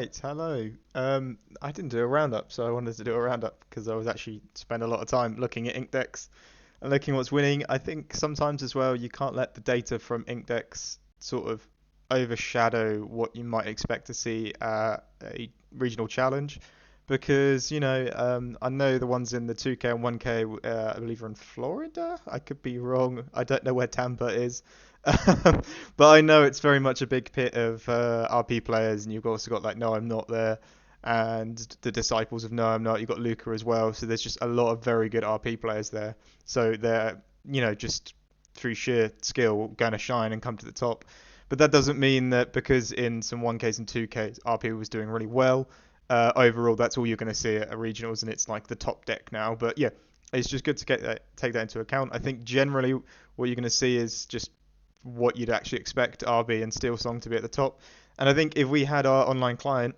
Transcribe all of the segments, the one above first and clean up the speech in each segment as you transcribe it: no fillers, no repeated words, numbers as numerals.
right, hello. I didn't do a roundup, so I wanted to do a roundup because I was actually spent a lot of time looking at ink decks and looking what's winning. I think sometimes as well you can't let the data from ink decks sort of overshadow what you might expect to see at a regional challenge because I know the ones in the 2K and 1K I believe are in Florida. I could be wrong. I don't know where Tampa is. But I know it's very much a big pit of RP players, and you've also got like No I'm Not there, and the disciples of No I'm Not. You've got Luca as well, so there's just a lot of very good RP players there. So they're just through sheer skill going to shine and come to the top. But that doesn't mean that because in some 1Ks and 2Ks RP was doing really well. Overall, that's all you're going to see at regionals, and it's like the top deck now. But yeah, it's just good to take that into account. I think generally what you're going to see is just what you'd actually expect RB and Steel Song to be at the top. And I think if we had our online client,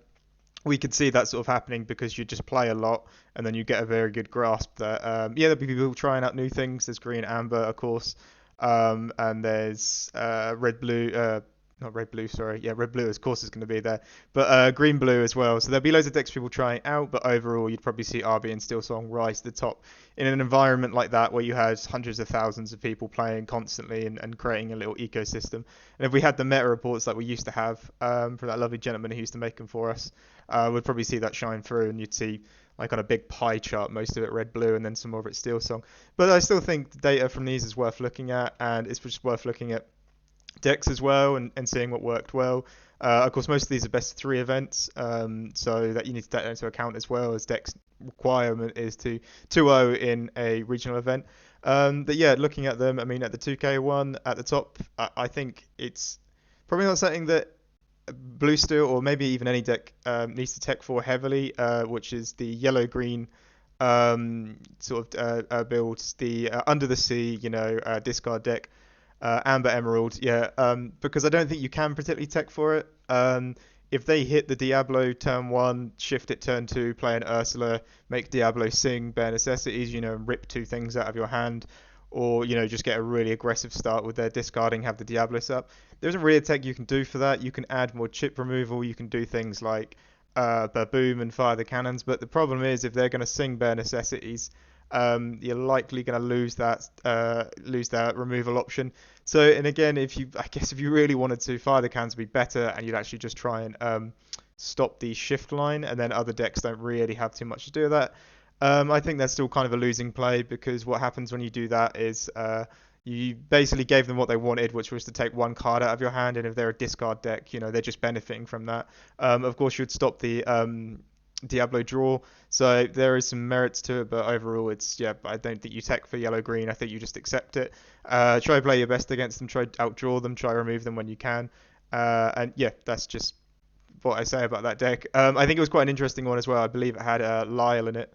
we could see that sort of happening because you just play a lot and then you get a very good grasp that there'll be people trying out new things. There's green amber, of course, and there's red blue. Not red blue, sorry. Yeah, red blue, of course, is going to be there, but green blue as well. So there'll be loads of decks people trying out, but overall, you'd probably see RB and Steel Song rise to the top in an environment like that where you had hundreds of thousands of people playing constantly and creating a little ecosystem. And if we had the meta reports that we used to have from that lovely gentleman who used to make them for us, we'd probably see that shine through, and you'd see like on a big pie chart, most of it red blue, and then some more of it Steel Song. But I still think the data from these is worth looking at, and it's just worth looking at decks as well and seeing what worked well. Of course, most of these are best of three events, so that you need to take that into account as well, as decks requirement is to 2-0 in a regional event. But yeah, looking at them, I mean, at the 2K one at the top, I think it's probably not something that Blue Steel or maybe even any deck needs to tech for heavily, which is the yellow green sort of builds, the Under the Sea, discard deck. Amber Emerald, yeah, because I don't think you can particularly tech for it. If they hit the Diablo turn one, shift it turn two, play an Ursula, make Diablo sing bare necessities, and rip two things out of your hand, or just get a really aggressive start with their discarding, have the Diablos up. There isn't really a tech you can do for that. You can add more chip removal. You can do things like Baboom and fire the cannons, but the problem is if they're going to sing bare necessities, you're likely going to lose that removal option. So, and again, I guess if you really wanted to, fire the cans would be better, and you'd actually just try and stop the shift line, and then other decks don't really have too much to do with that. I think that's still kind of a losing play because what happens when you do that is you basically gave them what they wanted, which was to take one card out of your hand, and if they're a discard deck, they're just benefiting from that. Of course, you'd stop the Diablo draw, so there is some merits to it, but overall I don't think you tech for yellow green. I think you just accept it, try to play your best against them, try to outdraw them, try to remove them when you can, and yeah, that's just what I say about that deck. I think it was quite an interesting one as well. I believe it had Lyle in it.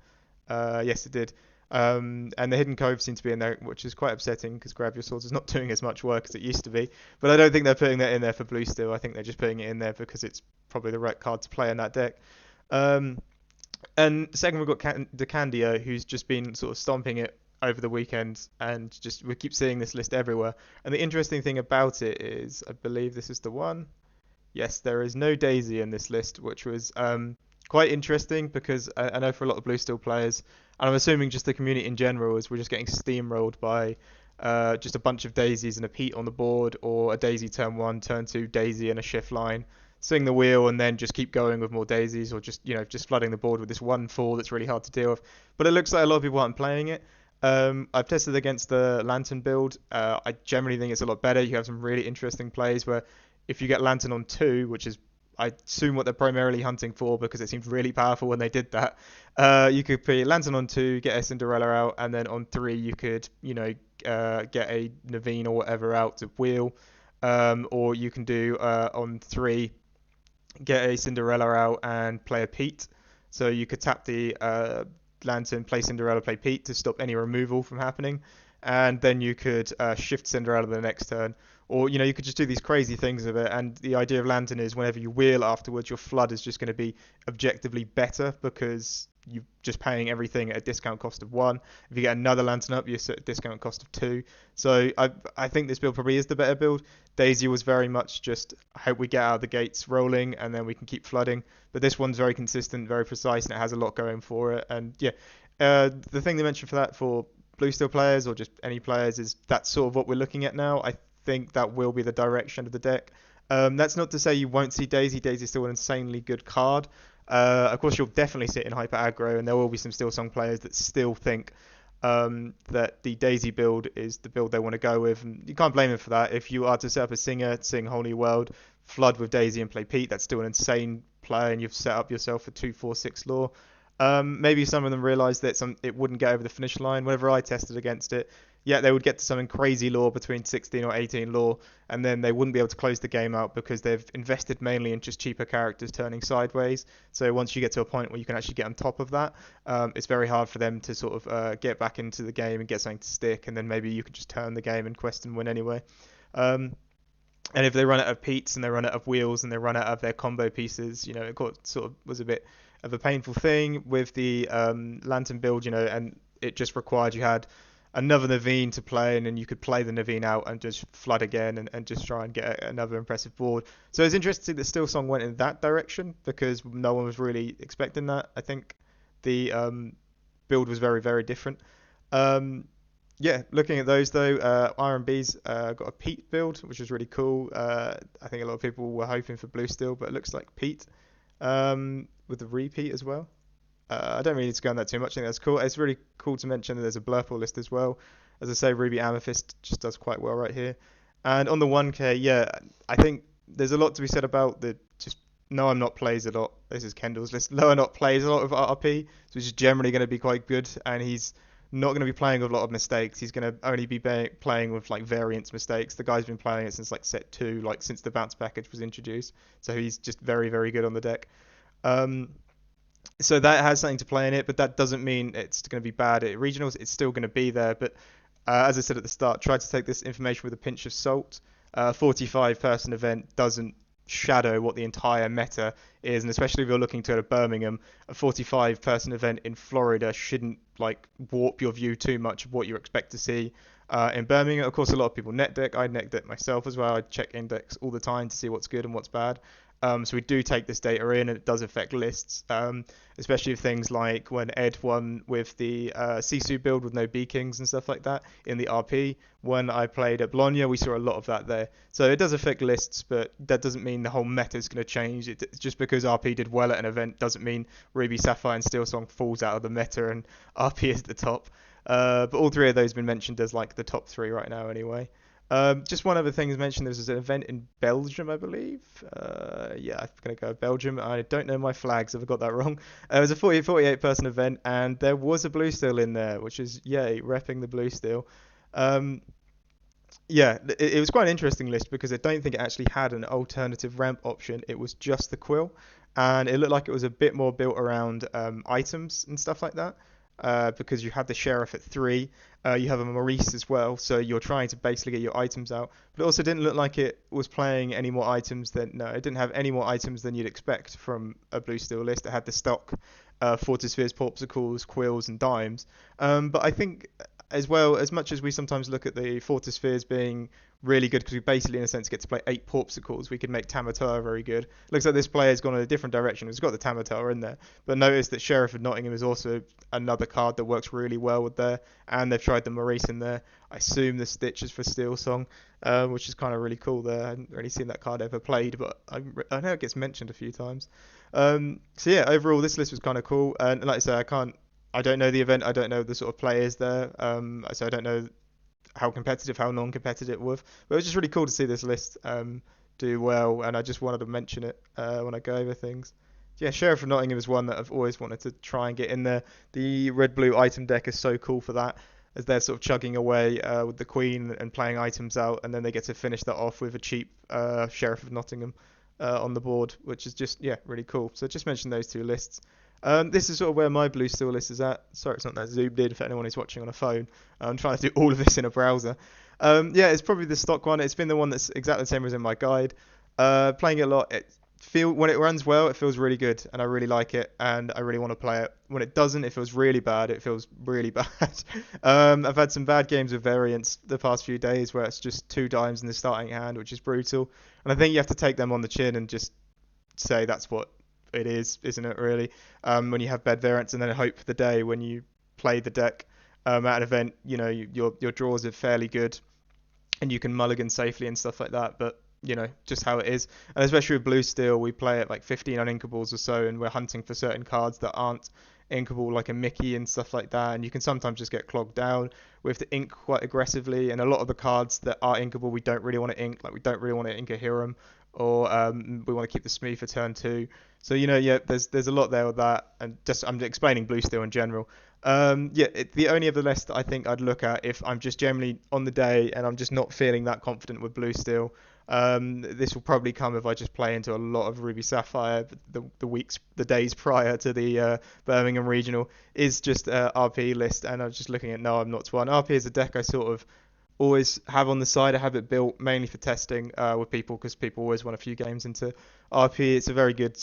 Yes, it did. And the Hidden Cove seems to be in there, which is quite upsetting because Grab Your Swords is not doing as much work as it used to be. But I don't think they're putting that in there for blue still. I think they're just putting it in there because it's probably the right card to play in that deck. Um, and second, we've got DeCandio, who's just been sort of stomping it over the weekend, and just we keep seeing this list everywhere. And the interesting thing about it is, I believe this is the one. Yes, there is no Daisy in this list, which was quite interesting because I know for a lot of Blue Steel players, and I'm assuming just the community in general, is we're just getting steamrolled by just a bunch of Daisies and a Pete on the board, or a Daisy turn one, turn two Daisy and a shift line, swing the wheel and then just keep going with more Daisies, or just flooding the board with this one fall that's really hard to deal with. But it looks like a lot of people aren't playing it. I've tested against the Lantern build. I generally think it's a lot better. You have some really interesting plays where if you get Lantern on 2, which is I assume what they're primarily hunting for because it seemed really powerful when they did that. You could put Lantern on 2, get a Cinderella out, and then on 3 you could, get a Naveen or whatever out to wheel. Or you can do on 3, get a Cinderella out and play a Pete. So you could tap the Lantern, play Cinderella, play Pete to stop any removal from happening. And then you could shift Cinderella the next turn. Or, you could just do these crazy things with it. And the idea of Lantern is whenever you wheel afterwards, your flood is just going to be objectively better because you're just paying everything at a discount cost of 1. If you get another Lantern up, you're at a discount cost of 2. So I think this build probably is the better build. Daisy was very much just, I hope we get out of the gates rolling and then we can keep flooding. But this one's very consistent, very precise, and it has a lot going for it. And yeah, the thing they mentioned for that for Blue Steel players or just any players is that's sort of what we're looking at now. I think that will be the direction of the deck. That's not to say you won't see Daisy. Daisy's still an insanely good card. Of course, you'll definitely see it in hyper aggro, and there will be some Steel Song players that still think that the Daisy build is the build they want to go with. And you can't blame them for that. If you are to set up a Singer, sing Whole New World, flood with Daisy and play Pete, that's still an insane play, and you've set up yourself for 2-4-6 lore. Maybe some of them realised that it wouldn't get over the finish line. Whenever I tested against it, yeah, they would get to something crazy lore between 16 or 18 lore, and then they wouldn't be able to close the game out because they've invested mainly in just cheaper characters turning sideways. So once you get to a point where you can actually get on top of that, it's very hard for them to sort of get back into the game and get something to stick, and then maybe you can just turn the game and quest and win anyway. And if they run out of Pete's and they run out of wheels and they run out of their combo pieces, it sort of was a bit of a painful thing with the Lantern build, and it just required you had another Naveen to play, and then you could play the Naveen out and just flood again and just try and get another impressive board. So it's interesting that Steel Song went in that direction because no one was really expecting that. I think the build was very, very different. Yeah, looking at those though, R&B's got a Pete build, which is really cool. I think a lot of people were hoping for Blue Steel, but it looks like Pete with the repeat as well. I don't really need to go on that too much. I think that's cool. It's really cool to mention that there's a Blurple list as well. As I say, Ruby Amethyst just does quite well right here. And on the 1K, yeah, I think there's a lot to be said about the just No I'm Not plays a lot. This is Kendall's list. No I'm Not plays a lot of RP, which is generally going to be quite good. And he's not going to be playing with a lot of mistakes. He's going to only be playing with like variance mistakes. The guy's been playing it since like set 2, like since the bounce package was introduced. So he's just very, very good on the deck. So that has something to play in it, but that doesn't mean it's going to be bad at regionals. It's still going to be there, but as I said at the start, try to take this information with a pinch of salt. 45-person event doesn't shadow what the entire meta is, and especially if you're looking to go to Birmingham, a 45-person event in Florida shouldn't like warp your view too much of what you expect to see in Birmingham. Of course, a lot of people net deck. I net deck myself as well. I check index all the time to see what's good and what's bad. So we do take this data in, and it does affect lists, especially if things like when Ed won with the Sisu build with no B-Kings and stuff like that in the RP. When I played at Bologna, we saw a lot of that there. So it does affect lists, but that doesn't mean the whole meta is going to change. Just because RP did well at an event doesn't mean Ruby, Sapphire, and Steel Song falls out of the meta and RP is the top. But all three of those have been mentioned as like the top 3 right now anyway. Just one other thing is mentioned. There's an event in Belgium, I believe. Yeah, I'm going to go Belgium. I don't know my flags if I got that wrong. It was a 48-person event, and there was a Blue Steel in there, which is, yay, repping the Blue Steel. Yeah, it was quite an interesting list because I don't think it actually had an alternative ramp option. It was just the Quill, and it looked like it was a bit more built around items and stuff like that. Because you had the Sheriff at 3, you have a Maurice as well, so you're trying to basically get your items out. But it also didn't look like it was playing any more items it didn't have any more items than you'd expect from a Blue Steel list. It had the stock Fortispheres, Popsicles, Quills, and Dimes. But I think as well, as much as we sometimes look at the Fortispheres being really good because we basically in a sense get to play 8 Porpsicles, we could make Tamatoa very good. Looks like this player's gone in a different direction. It's got the Tamatoa in there, but notice that Sheriff of Nottingham is also another card that works really well with there, and they've tried the Maurice in there. I assume the Stitch is for Steel Song, which is kind of really cool there. I haven't really seen that card ever played, but I know it gets mentioned a few times. So yeah, overall this list was kind of cool, and like I say, I don't know the event, I don't know the sort of players there, so I don't know how competitive, how non-competitive it was. But it was just really cool to see this list do well, and I just wanted to mention it when I go over things. Yeah, Sheriff of Nottingham is one that I've always wanted to try and get in there. The red-blue item deck is so cool for that, as they're sort of chugging away with the Queen and playing items out, and then they get to finish that off with a cheap Sheriff of Nottingham on the board, which is just, yeah, really cool. So just mention those 2 lists. This is sort of where my blue steel list is at. Sorry, it's not that zoomed in for anyone who's watching on a phone. I'm trying to do all of this in a browser. Yeah, it's probably the stock one. It's been the one that's exactly the same as in my guide. Playing it a lot. When it runs well, it feels really good, and I really like it, and I really want to play it. When it doesn't, it feels really bad. It feels really bad. I've had some bad games with variants the past few days where it's just two dimes in the starting hand, which is brutal. And I think you have to take them on the chin and just say that's what it is, isn't it? Really, when you have bad variants, and then hope for the day when you play the deck at an event, your draws are fairly good, and you can mulligan safely and stuff like that. But just how it is, and especially with blue steel, we play at like 15 uninkables or so, and we're hunting for certain cards that aren't inkable, like a Mickey and stuff like that, and you can sometimes just get clogged down. We have to ink quite aggressively, and a lot of the cards that are inkable, we don't really want to ink. Like we don't really want to ink a Hiram, or we want to keep the Smee for turn two. So yeah, there's a lot there with that, and just I'm explaining blue steel in general. Yeah, the only other list that I think I'd look at if I'm just generally on the day and I'm just not feeling that confident with blue steel. This will probably come if I just play into a lot of Ruby Sapphire the days prior to the Birmingham regional. Is just RP list, and I'm just looking at no, I'm not one. RP is a deck I sort of always have on the side. I have it built mainly for testing with people because people always want a few games into RP. It's a very good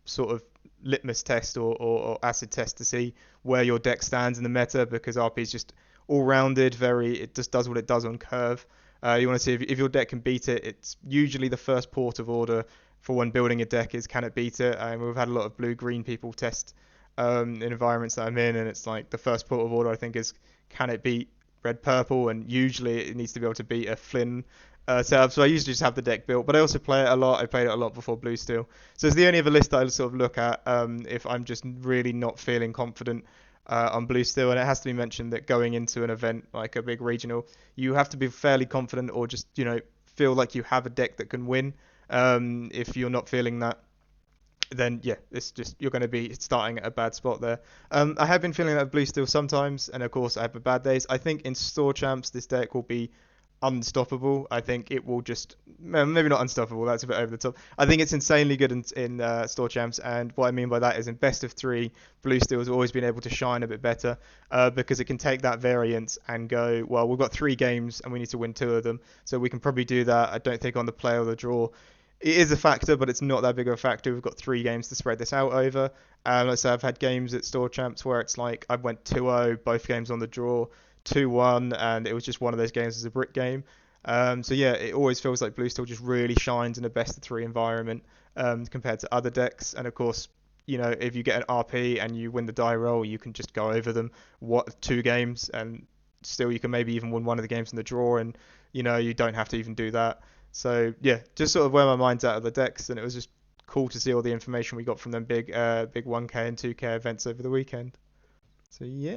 sort of litmus test or acid test to see where your deck stands in the meta, because RP is just all rounded. It just does what it does on curve. You want to see if your deck can beat it. It's usually the first port of order for when building a deck is can it beat it. And we've had a lot of blue-green people test in environments that I'm in, and it's like the first port of order I think is can it beat red-purple, and usually it needs to be able to beat a Flynn setup. So I usually just have the deck built, but I also play it a lot. I played it a lot before Blue Steel. So it's the only other list that I sort of look at if I'm just really not feeling confident on Blue Steel. And it has to be mentioned that going into an event like a big regional, you have to be fairly confident, or just feel like you have a deck that can win. If you're not feeling that, then yeah, it's just you're going to be starting at a bad spot there. I have been feeling that blue steel sometimes, and of course I have bad days. I think in store champs this deck will be unstoppable. I think it will just maybe not unstoppable. That's a bit over the top. I think it's insanely good in store champs, and what I mean by that is in best of three, blue steel has always been able to shine a bit better because it can take that variance and go, well, we've got 3 games and we need to win 2 of them, so we can probably do that. I don't think on the play or the draw it is a factor, but it's not that big of a factor. We've got 3 games to spread this out over. Let's say I've had games at store champs where it's like I went 2-0, both games on the draw, 2-1, and it was just one of those games as a brick game. So yeah, it always feels like blue steel just really shines in a best of 3 environment compared to other decks. And of course, if you get an RP and you win the die roll, you can just go over them 2 games, and still you can maybe even win one of the games in the draw, and you don't have to even do that. So yeah, just sort of where my mind's at of the decks, and it was just cool to see all the information we got from them big 1K and 2K events over the weekend. So yeah.